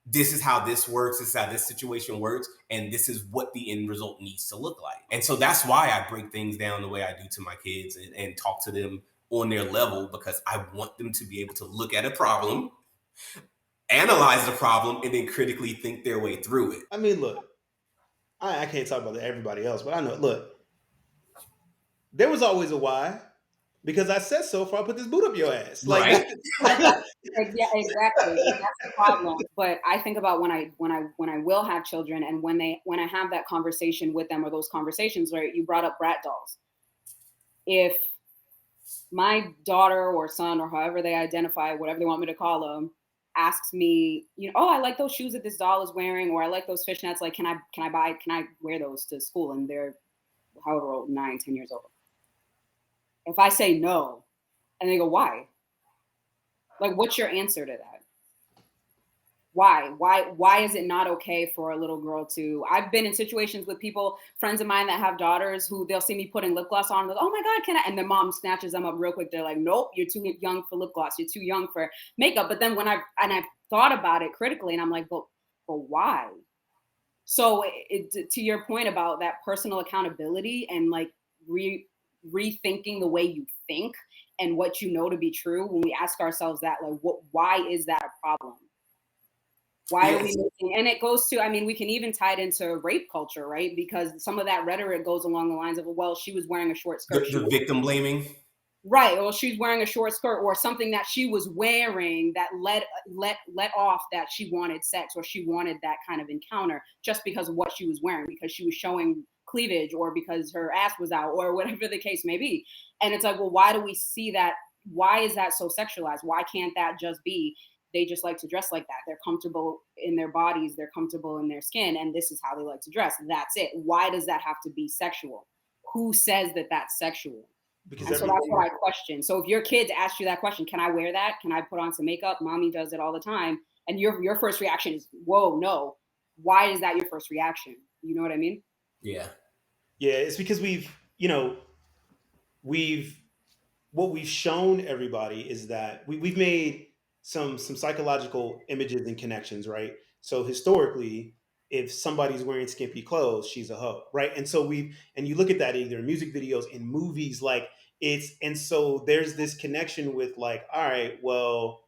S6: this is how this works, this is how this situation works, and this is what the end result needs to look like. And so that's why I break things down the way I do to my kids and talk to them on their level, because I want them to be able to look at a problem, analyze the problem, and then critically think their way through it.
S2: I mean, look, I can't talk about everybody else, but I know, look, there was always a why, because I said so before I put this boot up your ass. Like,
S6: right?
S7: Yeah, exactly. That's the problem. But I think about when I will have children, and when I have that conversation with them, or those conversations, right? You brought up brat dolls. If my daughter or son, or however they identify, whatever they want me to call them, asks me, oh, I like those shoes that this doll is wearing, or I like those fishnets. Like, can I wear those to school? And they're however old, 9, 10 years old. If I say no, and they go, why? Like, what's your answer to that? Why is it not okay for a little girl to? I've been in situations with friends of mine that have daughters, who they'll see me putting lip gloss on, and they're like, oh my God, can I? And their mom snatches them up real quick. They're like, nope, you're too young for lip gloss. You're too young for makeup. But then when I've thought about it critically, and I'm like, but why? So to your point about that personal accountability and like rethinking the way you think and what you know to be true, when we ask ourselves that, like, why is that a problem? Why are we making? And it goes to, I mean, we can even tie it into rape culture, right? Because some of that rhetoric goes along the lines of, well, she was wearing a short skirt.
S6: The victim blaming.
S7: Right. Or she's wearing a short skirt or something that she was wearing that let off that she wanted sex or she wanted that kind of encounter just because of what she was wearing, because she was showing cleavage or because her ass was out or whatever the case may be. And it's like, well, why do we see that? Why is that so sexualized? Why can't that just be they just like to dress like that? They're comfortable in their bodies, they're comfortable in their skin, and this is how they like to dress. That's it. Why does that have to be sexual? Who says that that's sexual?
S2: Because
S7: and so that's what I question. So if your kids ask you that question, can I wear that? Can I put on some makeup? Mommy does it all the time. And your first reaction is, whoa, no. Why is that your first reaction? You know what I mean?
S6: Yeah.
S2: Yeah, it's because what we've shown everybody is that we've made some psychological images and connections, right? So historically, if somebody's wearing skimpy clothes, she's a hoe, right? And so and you look at that either in music videos, in movies, like and so there's this connection with like, all right, well,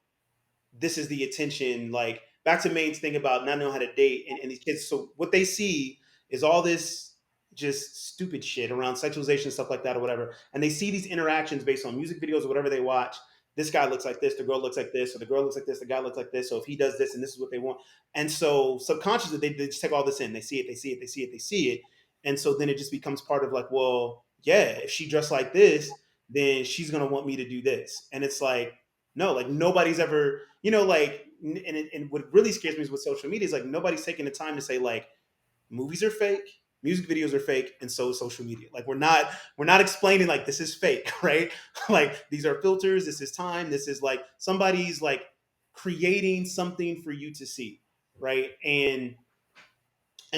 S2: this is the attention. Like back to Maine's thing about not knowing how to date and these kids. So what they see is all this just stupid shit around sexualization and stuff like that or whatever. And they see these interactions based on music videos or whatever they watch. This guy looks like this, the girl looks like this, or the girl looks like this, the guy looks like this. So if he does this and this is what they want. And so subconsciously they just take all this in. They see it, they see it, they see it, they see it. And so then it just becomes part of like, well, yeah, if she dressed like this, then she's gonna want me to do this. And it's like, no, like nobody's ever, like, and what really scares me is with social media is like nobody's taking the time to say like movies are fake, music videos are fake, and so is social media. Like we're not explaining like this is fake, right? Like these are filters, this is time, this is like somebody's like creating something for you to see, right? And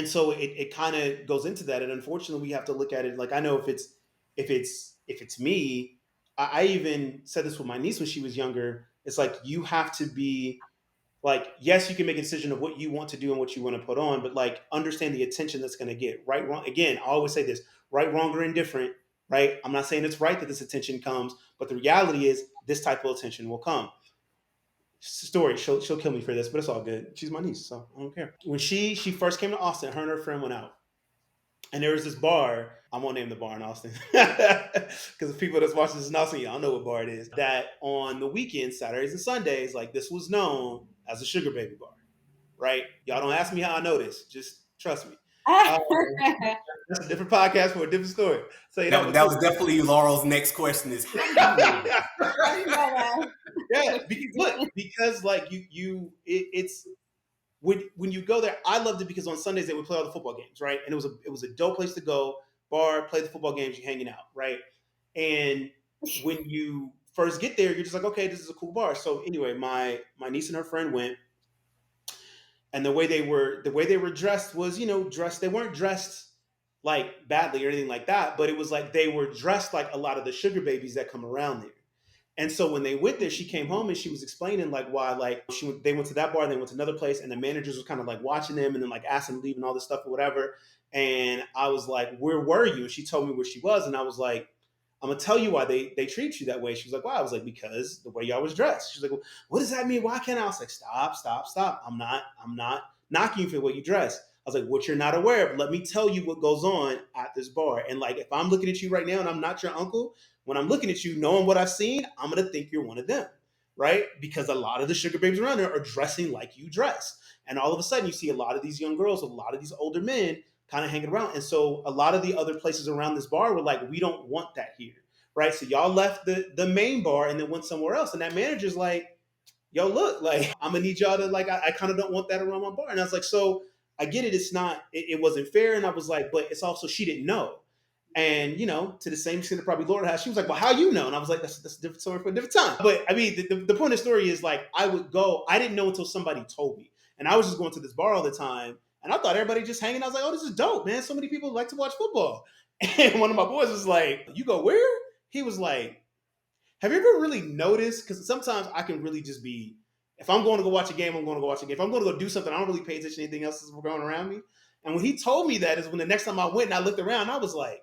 S2: so it kind of goes into that, and unfortunately we have to look at it like I know if it's me, I even said this with my niece when she was younger. It's like you have to be like, yes, you can make a decision of what you want to do and what you want to put on, but like understand the attention that's going to get. Right, wrong. Again, I always say this: right, wrong, or indifferent. Right. I'm not saying it's right that this attention comes, but the reality is this type of attention will come. Story, she'll kill me for this, but it's all good. She's my niece, so I don't care. When she first came to Austin, her and her friend went out. And there was this bar. I won't name the bar in Austin because the people that's watching this in Austin, y'all know what bar it is. That on the weekends, Saturdays and Sundays, like this was known as a sugar baby bar, right? Y'all don't ask me how I know this. Just trust me. That's a different podcast for a different story. So
S6: that was definitely Laurel's next question is how do you know that?
S2: Yeah, because like it's when you go there, I loved it because on Sundays they would play all the football games, right? And it was a dope place to go, bar, play the football games, you're hanging out, right? And when you first get there, you're just like, okay, this is a cool bar. So anyway, my niece and her friend went, and the way they were dressed was, dressed. They weren't dressed like badly or anything like that, but it was like they were dressed like a lot of the sugar babies that come around there. And so when they went there, she came home and she was explaining like why, like they went to that bar, and they went to another place, and the managers were kind of like watching them and then like asking them to leave and all this stuff or whatever. And I was like, "Where were you?" And she told me where she was, and I was like, "I'm gonna tell you why they treat you that way." She was like, "Why?" I was like, "Because the way y'all was dressed." She's like, well, "What does that mean? Why can't I?" I was like, "Stop! I'm not knocking you for the way you dress." I was like, "What you're not aware of, let me tell you what goes on at this bar. And like, if I'm looking at you right now and I'm not your uncle, when I'm looking at you, knowing what I've seen, I'm going to think you're one of them, right? Because a lot of the sugar babies around there are dressing like you dress. And all of a sudden you see a lot of these young girls, a lot of these older men kind of hanging around. And so a lot of the other places around this bar were like, we don't want that here, right? So y'all left the main bar and then went somewhere else. And that manager's like, yo, look, like, I'm going to need y'all to, like, I kind of don't want that around my bar. And I was like, so I get it. It's not, it wasn't fair. And I was like, but it's also, she didn't know. And, to the same extent that probably Laura has, she was like, well, how you know? And I was like, that's a different story for a different time. But I mean, the point of the story is like, I didn't know until somebody told me. And I was just going to this bar all the time. And I thought everybody just hanging. I was like, oh, this is dope, man. So many people like to watch football. And one of my boys was like, you go where? He was like, have you ever really noticed? Because sometimes I can really just be, if I'm going to go watch a game, I'm going to go watch a game. If I'm going to go do something, I don't really pay attention to anything else that's going around me. And when he told me that is when the next time I went and I looked around, I was like,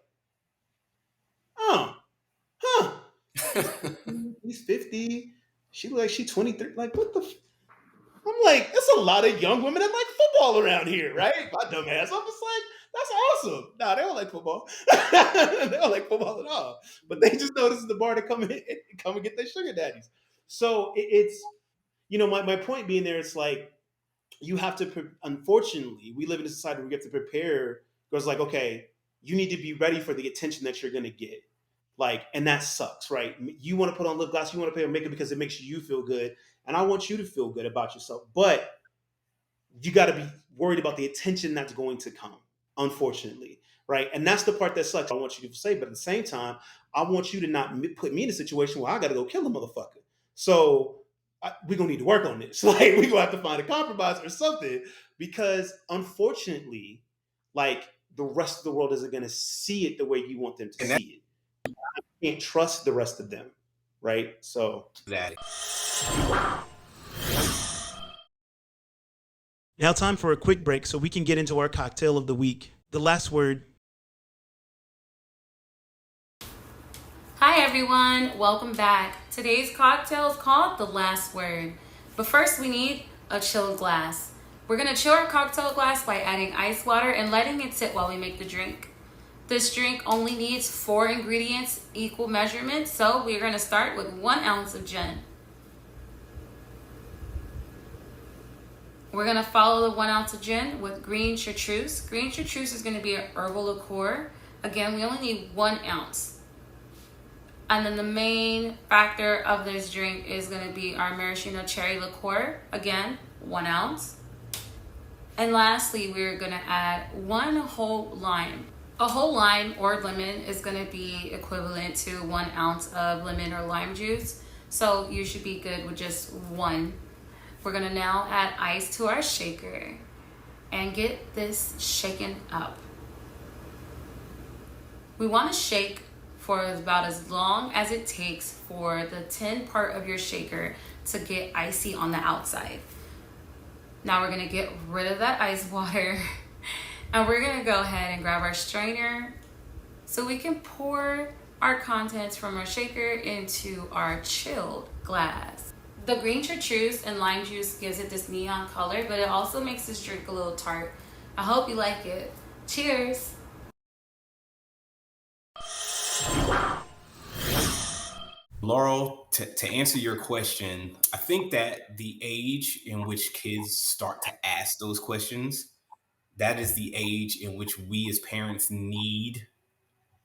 S2: oh, huh. He's 50. She look like she's 23. Like, what the? I'm like, there's a lot of young women that like football around here, right? My dumb ass. I'm just like, That's awesome. Nah, they don't like football. They don't like football at all. But they just know this is the bar to come and get their sugar daddies. So it's my point being there. It's like you have to. Unfortunately, we live in a society where we have to prepare. Because like, okay, you need to be ready for the attention that you're going to get. Like, and that sucks, right? You want to put on lip gloss, you want to put on makeup because it makes you feel good, and I want you to feel good about yourself. But you got to be worried about the attention that's going to come, unfortunately, right? And that's the part that sucks. I want you to say, but at the same time, I want you to not put me in a situation where I got to go kill a motherfucker. So we're gonna need to work on this. Like we're gonna have to find a compromise or something, because unfortunately, like the rest of the world isn't gonna see it the way you want them to see it. You can't trust the rest of them, right? So now time for a quick break so we can get into our cocktail of the week. The last word.
S8: Hi everyone, welcome back. Today's cocktail is called The Last Word. But first we need a chilled glass. We're gonna chill our cocktail glass by adding ice water and letting it sit while we make the drink. This drink only needs 4 ingredients, equal measurements, so we're gonna start with 1 ounce of gin. We're gonna follow the 1 ounce of gin with green chartreuse. Green chartreuse is gonna be an herbal liqueur. Again, we only need 1 ounce. And then the main factor of this drink is going to be our maraschino cherry liqueur. Again, 1 ounce. And lastly, we're going to add 1 whole lime. A whole lime or lemon is going to be equivalent to 1 ounce of lemon or lime juice. So you should be good with just 1. We're going to now add ice to our shaker and get this shaken up. We want to shake for about as long as it takes for the tin part of your shaker to get icy on the outside. Now we're gonna get rid of that ice water and we're gonna go ahead and grab our strainer so we can pour our contents from our shaker into our chilled glass. The green chartreuse and lime juice gives it this neon color, but it also makes this drink a little tart. I hope you like it. Cheers!
S6: Laurel, to answer your question, I think that the age in which kids start to ask those questions, that is the age in which we as parents need,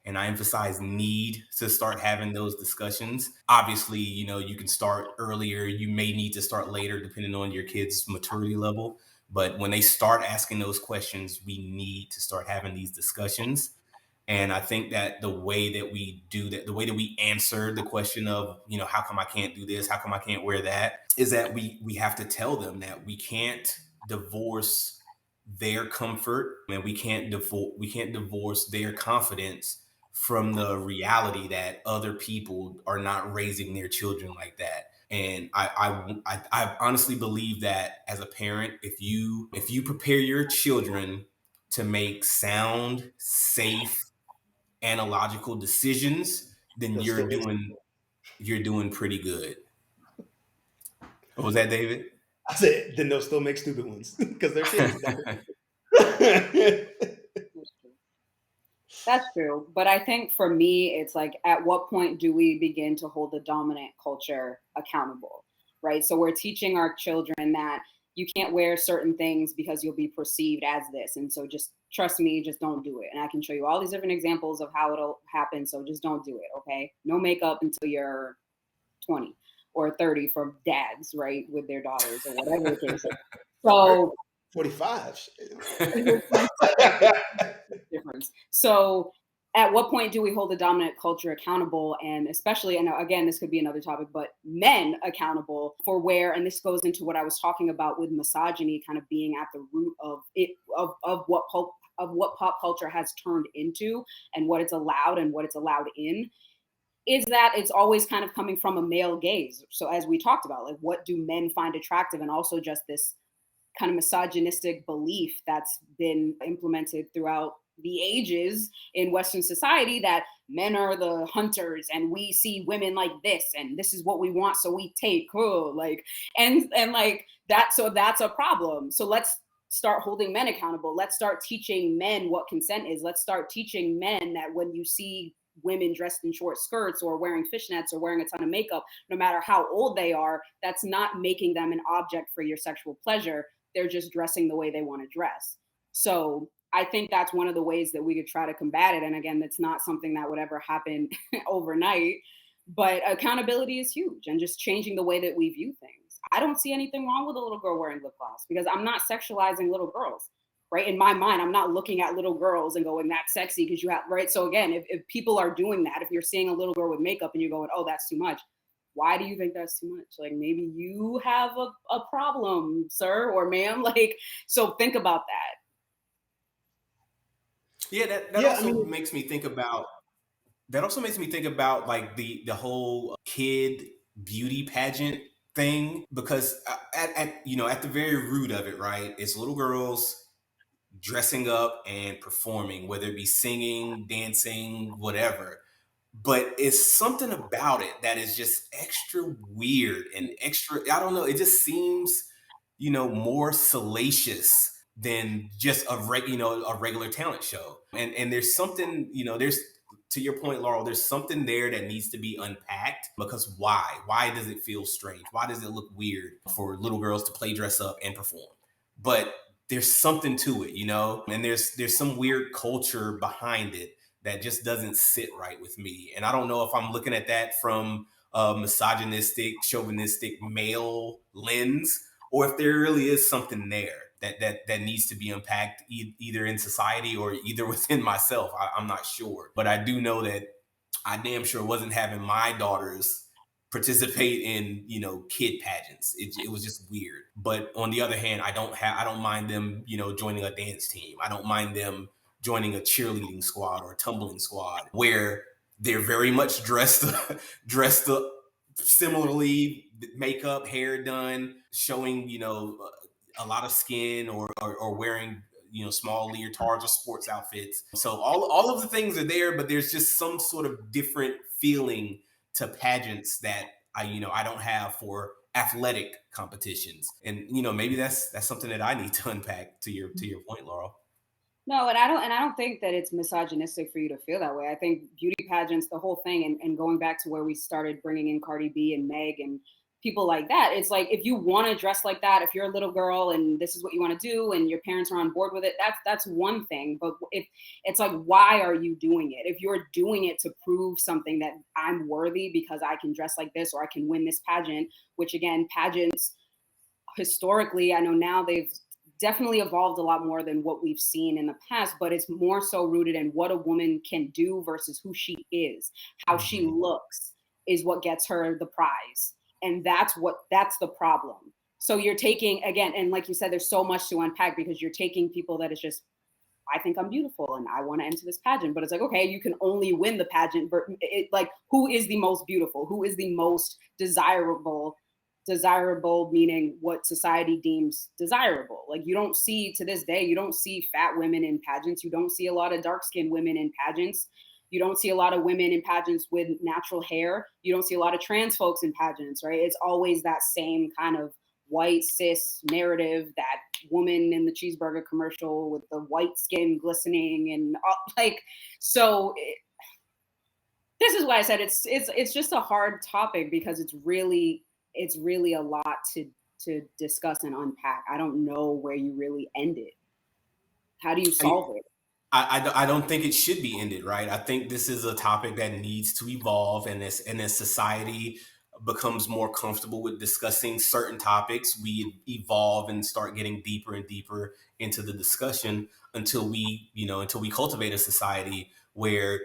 S6: and I emphasize need, to start having those discussions. Obviously, you can start earlier. You may need to start later depending on your kid's maturity level. But when they start asking those questions, we need to start having these discussions. And I think that the way that we do that, the way that we answer the question of, how come I can't do this? How come I can't wear that? Is that we have to tell them that we can't divorce their comfort and we can't divorce their confidence from the reality that other people are not raising their children like that. And I honestly believe that as a parent, if you prepare your children to make sound, safe, analogical decisions, then you're doing pretty good. What was that, David?
S2: I said, then they'll still make stupid ones because they're kids.
S7: That's true. But I think for me, it's like, at what point do we begin to hold the dominant culture accountable, right? So we're teaching our children that you can't wear certain things because you'll be perceived as this. And so just trust me, just don't do it. And I can show you all these different examples of how it'll happen. So just don't do it, okay? No makeup until you're 20 or 30 for dads, right? With their daughters or whatever the case is. So
S2: 45.
S7: difference. So at what point do we hold the dominant culture accountable, and especially, and again, this could be another topic, but men accountable for where, and this goes into what I was talking about with misogyny kind of being at the root of it, of what pop culture has turned into and what it's allowed and what it's allowed in, is that it's always kind of coming from a male gaze. So as we talked about, like, what do men find attractive, and also just this kind of misogynistic belief that's been implemented throughout the ages in Western society, that men are the hunters and we see women like this and this is what we want, so we take, and like that. So that's a problem. So let's start holding men accountable. Let's start teaching men what consent is. Let's start teaching men that when you see women dressed in short skirts or wearing fishnets or wearing a ton of makeup, no matter how old they are, that's not making them an object for your sexual pleasure. They're just dressing the way they want to dress. So I think that's one of the ways that we could try to combat it. And again, that's not something that would ever happen overnight, but accountability is huge, and just changing the way that we view things. I don't see anything wrong with a little girl wearing lip gloss, because I'm not sexualizing little girls, right? In my mind, I'm not looking at little girls and going, that's sexy because you have, right? So again, if people are doing that, if you're seeing a little girl with makeup and you're going, oh, that's too much. Why do you think that's too much? Like, maybe you have a problem, sir or ma'am. Like, so think about that.
S6: Yeah, that also makes me think about like the whole kid beauty pageant thing, because at the very root of it, right, it's little girls dressing up and performing, whether it be singing, dancing, whatever. But it's something about it that is just extra weird and extra, I don't know, it just seems, more salacious than just a regular talent show. And there's something, there's, to your point, Laurel, there's something there that needs to be unpacked, because why does it feel strange? Why does it look weird for little girls to play dress up and perform? But there's something to it, and there's some weird culture behind it that just doesn't sit right with me. And I don't know if I'm looking at that from a misogynistic, chauvinistic male lens, or if there really is something there that needs to be unpacked, either in society or either within myself. I'm not sure. But I do know that I damn sure wasn't having my daughters participate in, kid pageants. It was just weird. But on the other hand, I don't mind them, joining a dance team. I don't mind them joining a cheerleading squad or a tumbling squad, where they're very much dressed up similarly, makeup, hair done, showing, a lot of skin, or wearing, small leotards or sports outfits. So all of the things are there, but there's just some sort of different feeling to pageants that I don't have for athletic competitions. And maybe that's something that I need to unpack, to your point, Laurel.
S7: No, and I don't think that it's misogynistic for you to feel that way. I think beauty pageants, the whole thing, and going back to where we started bringing in Cardi B and Meg and people like that, it's like, if you want to dress like that, if you're a little girl and this is what you want to do and your parents are on board with it, that's one thing. But if it's like, why are you doing it? If you're doing it to prove something, that I'm worthy because I can dress like this, or I can win this pageant, which again, pageants historically, I know now they've definitely evolved a lot more than what we've seen in the past, but it's more so rooted in what a woman can do versus who she is. How she looks is what gets her the prize. And that's the problem. So you're taking, again, and like you said, there's so much to unpack, because you're taking people that is just, I think I'm beautiful and I want to enter this pageant. But it's like, okay, you can only win the pageant, but like, who is the most beautiful? Who is the most desirable, meaning what society deems desirable? Like, you don't see, to this day, you don't see fat women in pageants. You don't see a lot of dark-skinned women in pageants. You don't see a lot of women in pageants with natural hair. You don't see a lot of trans folks in pageants, right? It's always that same kind of white cis narrative, that woman in the cheeseburger commercial with the white skin glistening and so this is why I said it's just a hard topic, because it's really a lot to discuss and unpack. I don't know where you really end it. How do you solve it?
S6: I don't think it should be ended, right? I think this is a topic that needs to evolve, and as society becomes more comfortable with discussing certain topics, we evolve and start getting deeper and deeper into the discussion, until we cultivate a society where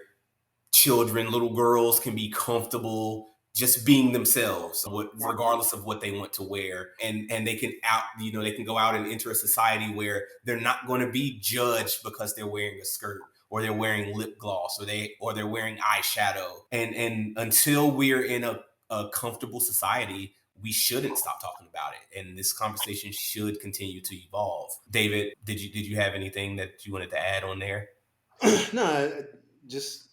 S6: children, little girls, can be comfortable just being themselves, regardless of what they want to wear, and they can they can go out and enter a society where they're not going to be judged because they're wearing a skirt, or they're wearing lip gloss, or they're wearing eyeshadow. And until we're in a comfortable society, we shouldn't stop talking about it, and this conversation should continue to evolve. David, did you have anything that you wanted to add on there?
S2: No, just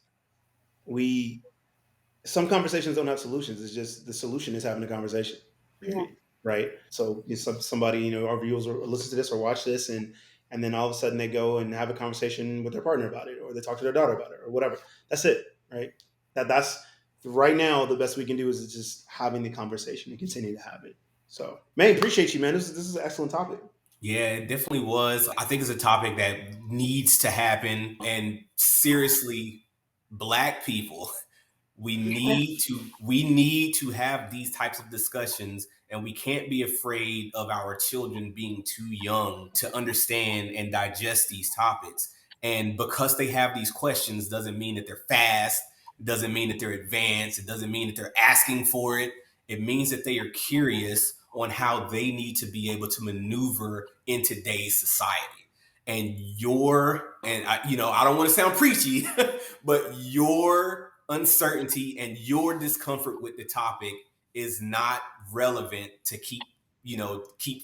S2: some conversations don't have solutions. It's just the solution is having a conversation. Period. right? So somebody, our viewers will listen to this or watch this, and then all of a sudden they go and have a conversation with their partner about it, or they talk to their daughter about it, or whatever. That's it, right? That's right now the best we can do is just having the conversation and continue to have it. So, man, appreciate you, man. This is an excellent topic.
S6: Yeah, it definitely was. I think it's a topic that needs to happen. And seriously, Black people, we need to have these types of discussions, and we can't be afraid of our children being too young to understand and digest these topics. And because they have these questions doesn't mean that they're fast, doesn't mean that they're advanced, it doesn't mean that they're asking for it. It means that they are curious on how they need to be able to maneuver in today's society. And I don't want to sound preachy, but your uncertainty and your discomfort with the topic is not relevant to keep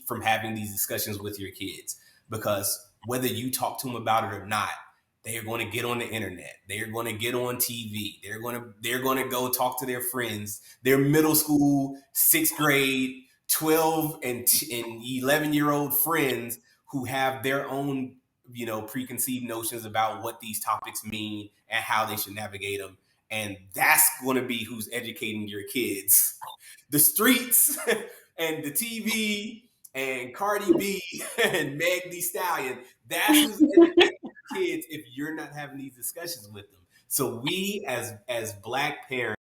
S6: from having these discussions with your kids, because whether you talk to them about it or not, they are going to get on the internet. They are going to get on TV. They're going to go talk to their friends, their middle school, 6th grade, 12 and 11-year-old friends who have their own, preconceived notions about what these topics mean and how they should navigate them. And that's going to be who's educating your kids. The streets and the TV and Cardi B and Meg Thee Stallion, that's who's educating your kids if you're not having these discussions with them. So we as Black parents